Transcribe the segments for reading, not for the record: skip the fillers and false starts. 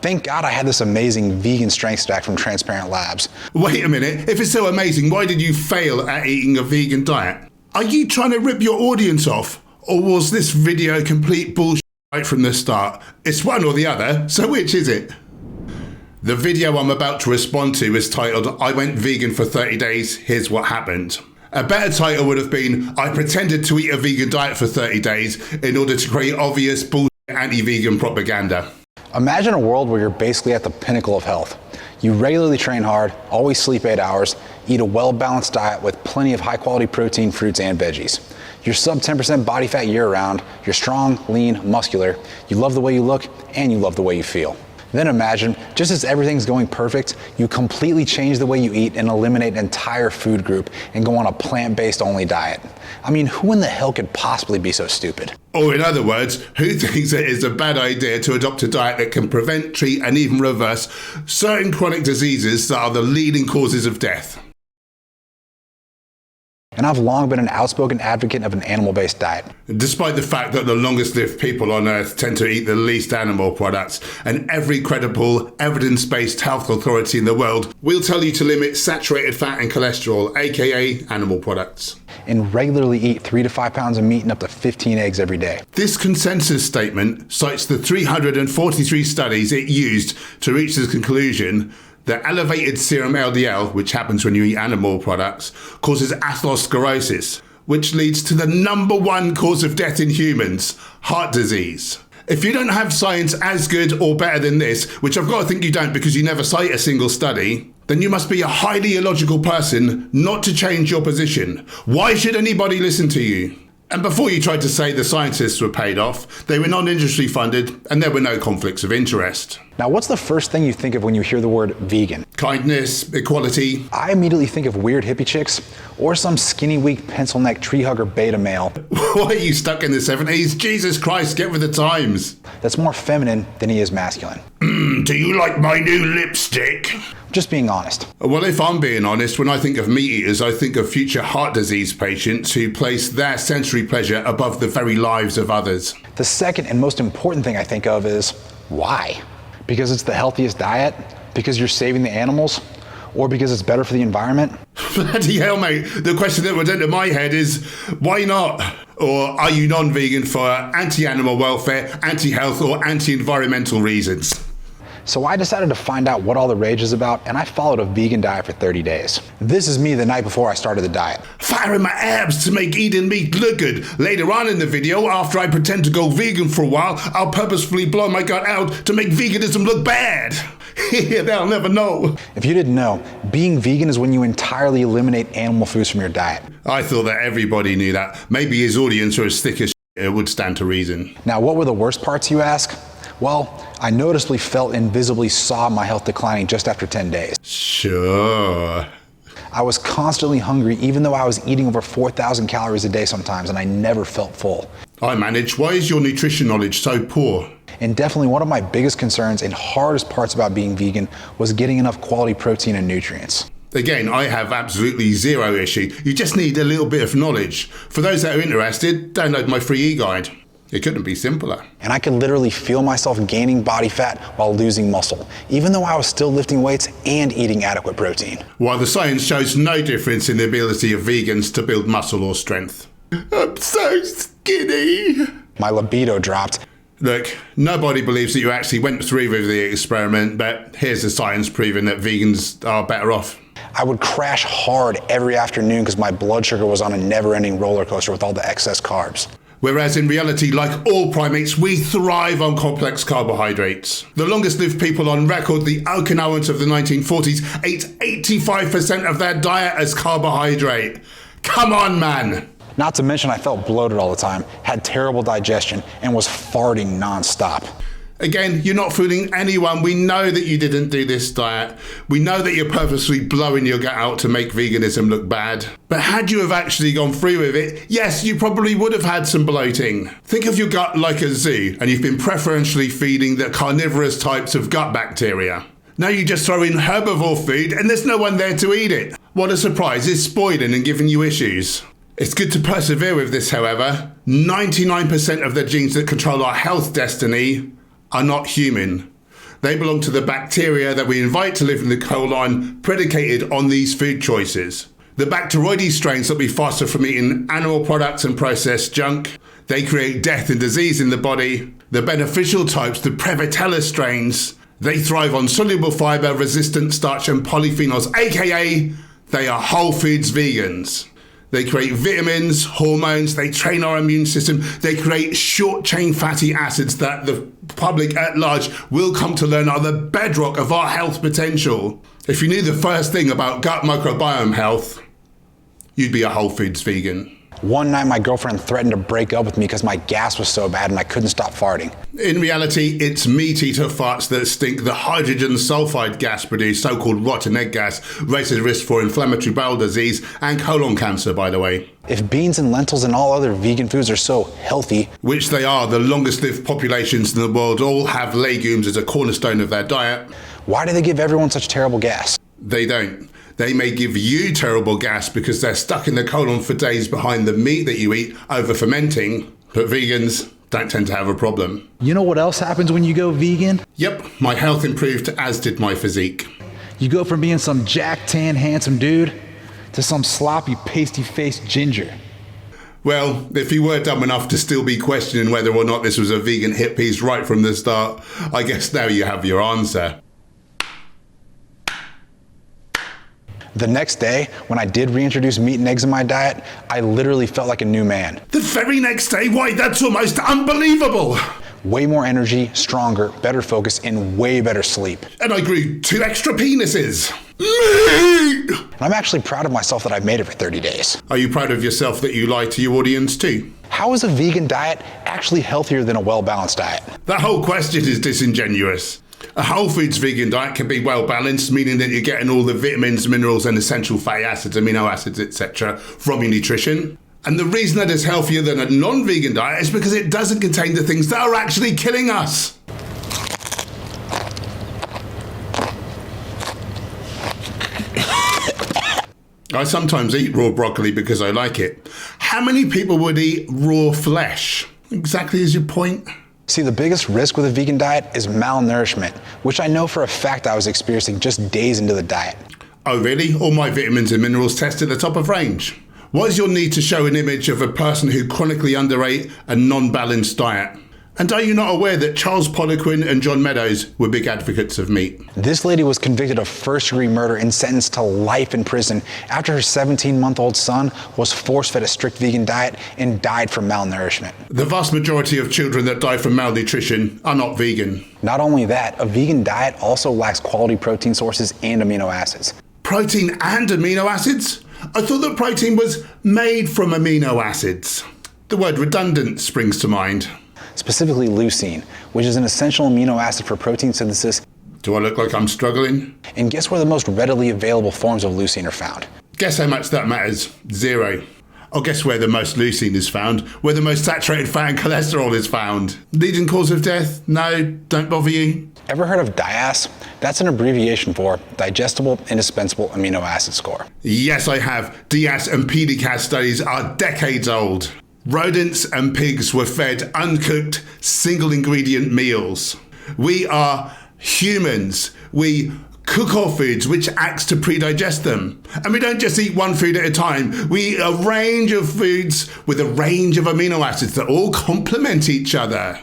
Thank God I had this amazing vegan strength stack from Transparent Labs. Wait a minute, if it's so amazing, why did you fail at eating a vegan diet? Are you trying to rip your audience off? Or was this video complete bullshit right from the start? It's one or the other, so which is it? The video I'm about to respond to is titled, I went vegan for 30 days, here's what happened. A better title would have been, I pretended to eat a vegan diet for 30 days in order to create obvious bullshit anti-vegan propaganda. Imagine a world where you're basically at the pinnacle of health. You regularly train hard, always sleep 8 hours, eat a well-balanced diet with plenty of high-quality protein, fruits, and veggies. You're sub 10% body fat year-round, you're strong, lean, muscular, you love the way you look, and you love the way you feel. Then imagine, just as everything's going perfect, you completely change the way you eat and eliminate an entire food group and go on a plant-based only diet. I mean, who in the hell could possibly be so stupid? Or in other words, who thinks it is a bad idea to adopt a diet that can prevent, treat, and even reverse certain chronic diseases that are the leading causes of death? And I've long been an outspoken advocate of an animal-based diet. Despite the fact that the longest-lived people on Earth tend to eat the least animal products, and every credible, evidence-based health authority in the world will tell you to limit saturated fat and cholesterol, aka animal products. And regularly eat 3 to 5 pounds of meat and up to 15 eggs every day. This consensus statement cites the 343 studies it used to reach the conclusion that elevated serum LDL, which happens when you eat animal products, causes atherosclerosis, which leads to the #1 cause of death in humans, heart disease. If you don't have science as good or better than this, which I've got to think you don't because you never cite a single study, then you must be a highly illogical person not to change your position. Why should anybody listen to you? And before you tried to say the scientists were paid off, they were non-industry funded and there were no conflicts of interest. Now, what's the first thing you think of when you hear the word vegan? Kindness, equality. I immediately think of weird hippie chicks or some skinny, weak, pencil neck tree hugger beta male. What, are you stuck in the 70s? Jesus Christ, get with the times. That's more feminine than he is masculine. Do you like my new lipstick? Just being honest. Well, if I'm being honest, when I think of meat eaters, I think of future heart disease patients who place their sensory pleasure above the very lives of others. The second and most important thing I think of is why? Because it's the healthiest diet? Because you're saving the animals? Or because it's better for the environment? Bloody hell, mate. The question that would enter my head is, why not? Or are you non-vegan for anti-animal welfare, anti-health, or anti-environmental reasons? So I decided to find out what all the rage is about, and I followed a vegan diet for 30 days. This is me the night before I started the diet. Firing my abs to make eating meat look good. Later on in the video, after I pretend to go vegan for a while, I'll purposefully blow my gut out to make veganism look bad. They'll never know. If you didn't know, being vegan is when you entirely eliminate animal foods from your diet. I thought that everybody knew that. Maybe his audience are as thick as shit, it would stand to reason. Now, what were the worst parts, you ask? Well, I noticeably felt and visibly saw my health declining just after 10 days. Sure. I was constantly hungry even though I was eating over 4,000 calories a day sometimes, and I never felt full. I manage. Why is your nutrition knowledge so poor? And definitely one of my biggest concerns and hardest parts about being vegan was getting enough quality protein and nutrients. Again, I have absolutely zero issue. You just need a little bit of knowledge. For those that are interested, download my free e-guide. It couldn't be simpler. And I could literally feel myself gaining body fat while losing muscle, even though I was still lifting weights and eating adequate protein. While the science shows no difference in the ability of vegans to build muscle or strength. I'm so skinny. My libido dropped. Look, nobody believes that you actually went through with the experiment, but here's the science proving that vegans are better off. I would crash hard every afternoon because my blood sugar was on a never-ending roller coaster with all the excess carbs. Whereas in reality, like all primates, we thrive on complex carbohydrates. The longest-lived people on record, the Okinawans of the 1940s, ate 85% of their diet as carbohydrate. Come on, man. Not to mention I felt bloated all the time, had terrible digestion, and was farting nonstop. Again, you're not fooling anyone. We know that you didn't do this diet. We know that you're purposely blowing your gut out to make veganism look bad. But had you have actually gone through with it, yes, you probably would have had some bloating. Think of your gut like a zoo, and you've been preferentially feeding the carnivorous types of gut bacteria. Now you just throw in herbivore food and there's no one there to eat it. What a surprise, it's spoiling and giving you issues. It's good to persevere with this, however. 99% of the genes that control our health destiny are not human. They belong to the bacteria that we invite to live in the colon, predicated on these food choices. The Bacteroides strains stop you faster from eating animal products and processed junk. They create death and disease in the body. The beneficial types, the Prevotella strains, they thrive on soluble fiber, resistant starch and polyphenols, aka they are whole foods vegans. They create vitamins, hormones, they train our immune system, they create short-chain fatty acids that the public at large will come to learn are the bedrock of our health potential. If you knew the first thing about gut microbiome health, you'd be a whole foods vegan. One night my girlfriend threatened to break up with me because my gas was so bad and I couldn't stop farting. In reality, it's meat eater farts that stink. The hydrogen sulfide gas produced, so-called rotten egg gas, raises risk for inflammatory bowel disease and colon cancer, by the way. If beans and lentils and all other vegan foods are so healthy, which they are, the longest lived populations in the world all have legumes as a cornerstone of their diet. Why do they give everyone such terrible gas? They don't. They may give you terrible gas because they're stuck in the colon for days behind the meat that you eat over fermenting, but vegans don't tend to have a problem. You know what else happens when you go vegan? Yep, my health improved, as did my physique. You go from being some jack tan handsome dude to some sloppy pasty-faced ginger. Well, if you were dumb enough to still be questioning whether or not this was a vegan hit piece right from the start, I guess now you have your answer. The next day, when I did reintroduce meat and eggs in my diet, I literally felt like a new man. The very next day? Why, that's almost unbelievable! Way more energy, stronger, better focus, and way better sleep. And I grew 2 extra penises. Meat! And I'm actually proud of myself that I've made it for 30 days. Are you proud of yourself that you lied to your audience too? How is a vegan diet actually healthier than a well-balanced diet? That whole question is disingenuous. A whole foods vegan diet can be well balanced, meaning that you're getting all the vitamins, minerals and essential fatty acids, amino acids, etc. from your nutrition. And the reason that it's healthier than a non-vegan diet is because it doesn't contain the things that are actually killing us. I sometimes eat raw broccoli because I like it. How many people would eat raw flesh? Exactly as your point. See, the biggest risk with a vegan diet is malnourishment, which I know for a fact I was experiencing just days into the diet. Oh really? All my vitamins and minerals tested at the top of range. What is your need to show an image of a person who chronically underate a non-balanced diet? And are you not aware that Charles Poliquin and John Meadows were big advocates of meat? This lady was convicted of first-degree murder and sentenced to life in prison after her 17-month-old son was force-fed a strict vegan diet and died from malnourishment. The vast majority of children that die from malnutrition are not vegan. Not only that, a vegan diet also lacks quality protein sources and amino acids. Protein and amino acids? I thought that protein was made from amino acids. The word redundant springs to mind. Specifically leucine, which is an essential amino acid for protein synthesis. Do I look like I'm struggling? And guess where the most readily available forms of leucine are found? Guess how much that matters? 0. Or guess where the most leucine is found? Where the most saturated fat and cholesterol is found? Leading cause of death? No, don't bother you. Ever heard of DIAS? That's an abbreviation for Digestible Indispensable Amino Acid Score. Yes, I have. DIAS and PDCAS studies are decades old. Rodents and pigs were fed uncooked, single ingredient meals. We are humans. We cook our foods, which acts to pre-digest them. And we don't just eat one food at a time. We eat a range of foods with a range of amino acids that all complement each other.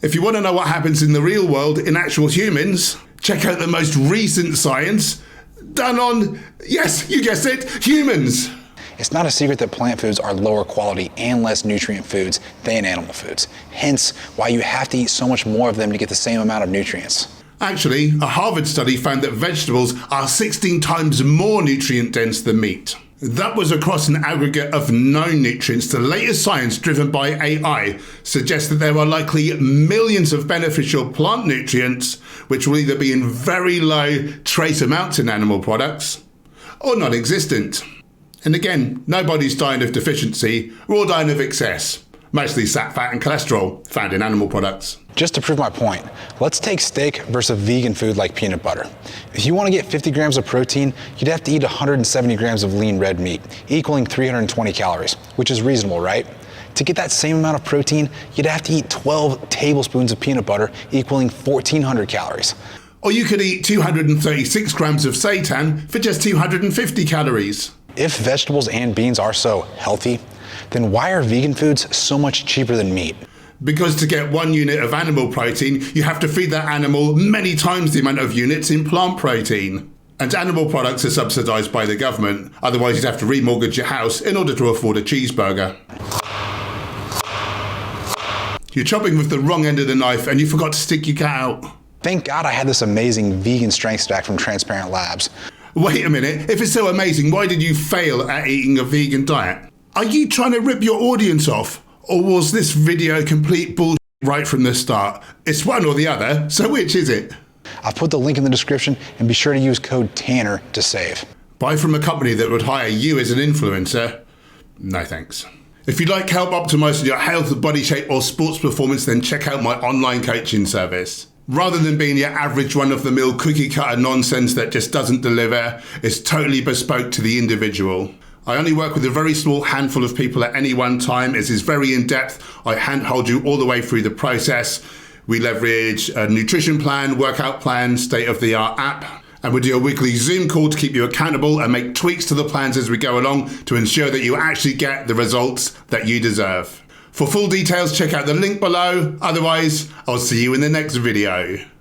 If you want to know what happens in the real world in actual humans, check out the most recent science done on, yes, you guessed it, humans. It's not a secret that plant foods are lower quality and less nutrient foods than animal foods. Hence, why you have to eat so much more of them to get the same amount of nutrients. Actually, a Harvard study found that vegetables are 16 times more nutrient dense than meat. That was across an aggregate of known nutrients. The latest science driven by AI suggests that there are likely millions of beneficial plant nutrients which will either be in very low trace amounts in animal products or non-existent. And again, nobody's dying of deficiency, we're all dying of excess. Mostly fat and cholesterol found in animal products. Just to prove my point, let's take steak versus a vegan food like peanut butter. If you want to get 50 grams of protein, you'd have to eat 170 grams of lean red meat, equaling 320 calories, which is reasonable, right? To get that same amount of protein, you'd have to eat 12 tablespoons of peanut butter, equaling 1,400 calories. Or you could eat 236 grams of seitan for just 250 calories. If vegetables and beans are so healthy, then why are vegan foods so much cheaper than meat? Because to get 1 unit of animal protein, you have to feed that animal many times the amount of units in plant protein. And animal products are subsidised by the government, otherwise you'd have to remortgage your house in order to afford a cheeseburger. You're chopping with the wrong end of the knife and you forgot to stick your cat out. Thank God I had this amazing vegan strength stack from Transparent Labs. Wait a minute, if it's so amazing, why did you fail at eating a vegan diet? Are you trying to rip your audience off? Or was this video complete bullshit right from the start? It's one or the other, so which is it? I've put the link in the description and be sure to use code TANNER to save. Buy from a company that would hire you as an influencer? No thanks. If you'd like help optimising your health, body shape or sports performance, then check out my online coaching service. Rather than being your average run-of-the-mill cookie-cutter nonsense that just doesn't deliver, it's totally bespoke to the individual. I only work with a very small handful of people at any one time. It is very in-depth. I handhold you all the way through the process. We leverage a nutrition plan, workout plan, state-of-the-art app, and we do a weekly Zoom call to keep you accountable and make tweaks to the plans as we go along to ensure that you actually get the results that you deserve. For full details, check out the link below. Otherwise, I'll see you in the next video.